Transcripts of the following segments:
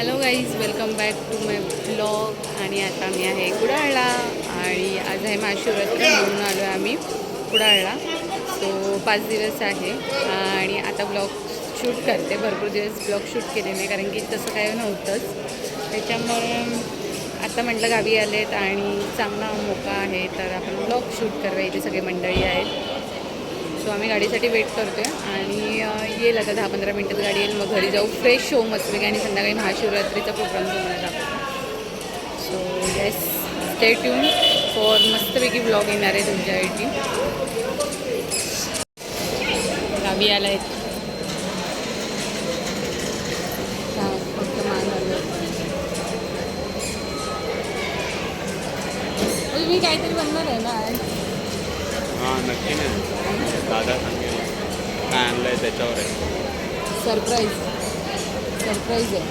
Hello guys, welcome back to my blog. आणि आता मी आहे कुडाळला आणि आज आहे महाशिवरात्र म्हणून आलो आहे आम्ही कुडाळला. सो 5 दिवस आहे आणि आता ब्लॉग शूट करते. भरपूर दिवस ब्लॉग शूट केले नाही कारण की तसं काही नव्हतंच. त्याच्यामुळे आता म्हटलं गावी आलेत आणि चांगला मोका आहे तर आपण ब्लॉग शूट करूया. इथे सगळे मंडळी आहेत. सो आम्ही गाडीसाठी वेट करतो आहे आणि येईल आता 10-15 मिनटात गाडी येईल. मग घरी जाऊ, फ्रेश होऊ मस्तपैकी आणि संध्याकाळी महाशिवरात्रीचा प्रोग्राम तुम्हाला दाखवतो. So yes, stay tune for मस्तपैकी ब्लॉग येणार आहे तुमच्यासाठी. गावी आला आहेत फक्त मान आलं. मी काहीतरी बनणार आहे ना. हां नक्की नाही. दादा सांगेल काय आणलं आहे त्याच्यावर आहे. सरप्राईज आहे.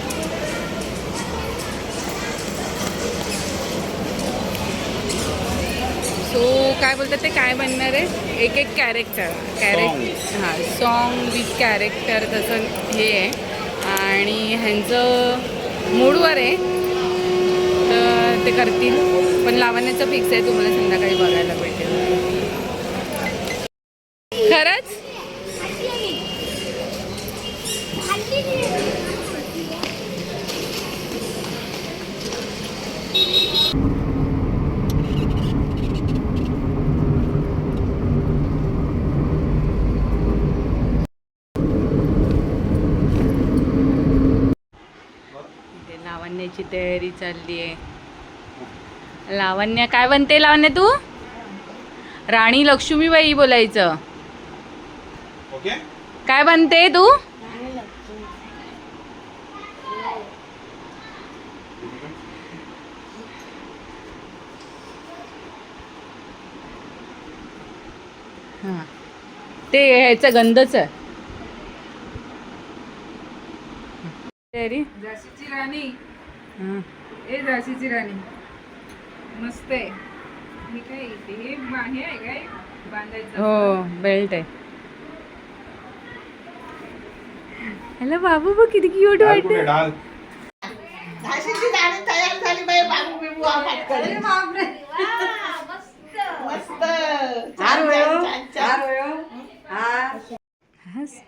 सो काय बोलतात ते काय बनणार आहे, एक कॅरेक्टर हां, सॉन्ग विथ कॅरेक्टर तसं हे आहे. आणि ह्यांचं मूडवर आहे तर ते करतील. पण लावण्याचं फिक्स आहे, तुम्हाला संध्याकाळी बघायला भेटेल. खरंच लावण्याची तयारी चालली आहे. लावण्य काय बनते? लावण्य तू राणी लक्ष्मीबाई बोलायचं. ओके काय बनते तू? हां, ते ह्याचं गंधच आहे. तयारी झाशीची राणी. हां, ए झाशीची राणी मस्त आहे. हे काय हे हे आहे काय बांधायचं? हो, बेल्ट आहे. हॅलो बाबू, बघ किती क्यूट वाटते. झाशीची राणी तयार झाली बाई. बाबू बिबू आपात करे. बापरे, मस्त छान छान छान. हस.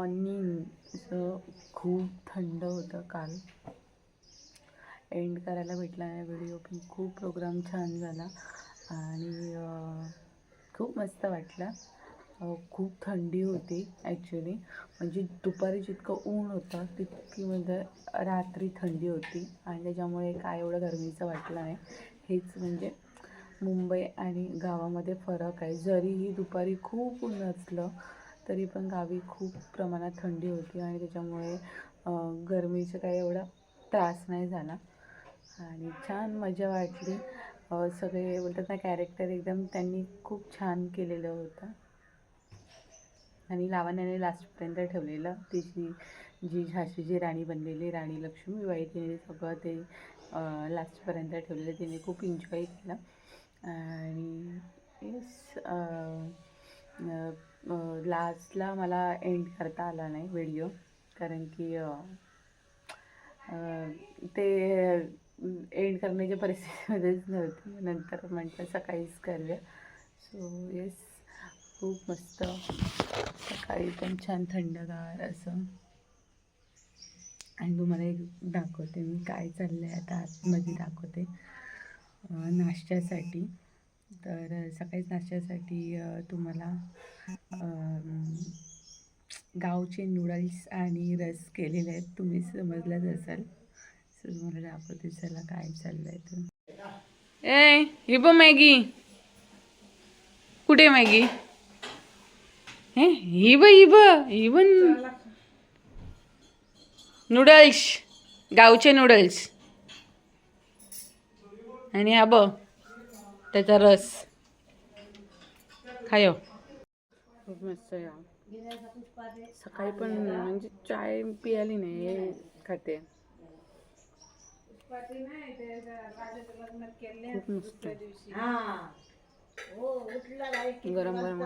मॉर्निंग असं खूप थंड होतं काल. एंड करायला भेटला नाही व्हिडिओ, पण खूप प्रोग्राम छान झाला आणि खूप मस्त वाटलं. खूप थंडी होती ॲक्च्युली, म्हणजे दुपारी जितकं ऊन होतं तितकी म्हणजे रात्री थंडी होती आणि त्याच्यामुळे काय एवढं गरमीचं वाटलं नाही. हेच म्हणजे मुंबई आणि गावामध्ये फरक आहे. जरीही दुपारी खूप ऊन असलं तरी पण गावी खूप प्रमाणात थंडी होती आणि त्याच्यामुळे गरमीचा काही एवढा त्रास नाही झाला आणि छान मजा वाटली. सगळे बोलतात ना, कॅरेक्टर एकदम त्यांनी खूप छान केलेलं होतं आणि लावण्याने लास्टपर्यंत ठेवलेलं. तिची जी झाशीची राणी बनलेली राणी लक्ष्मीबाई, तिने सगळं ते लास्टपर्यंत ठेवलेलं. तिने खूप एन्जॉय केलं आणि येस, लास्टला मला एंड करता आला नाही व्हिडिओ, कारण की ते एंड करण्याच्या परिस्थितीमध्येच नव्हती. नंतर म्हटलं सकाळीच करूया. सो येस, खूप मस्त. सकाळी पण छान थंडगार असं. आणि तुम्हाला एक दाखवते मी काय चाललं आहे आता, आतमध्ये दाखवते. नाश्त्यासाठी तर सकाळीच नाश्त्यासाठी तुम्हाला गावचे नूडल्स आणि रस केलेले आहेत. तुम्ही समजलंच असाल. सो तुम्हाला दाखवते, चला काय चाललं आहे तर. ही बघ मॅगी. कुठे मॅगी? ही बघ नूडल्स, गावचे नूडल्स. आणि हा बघ त्याचा रस खायो. खूप मस्त आहे. सकाळी पण म्हणजे चाय पियाली नाही, हे खाते. खूप मस्त. गरम गरम.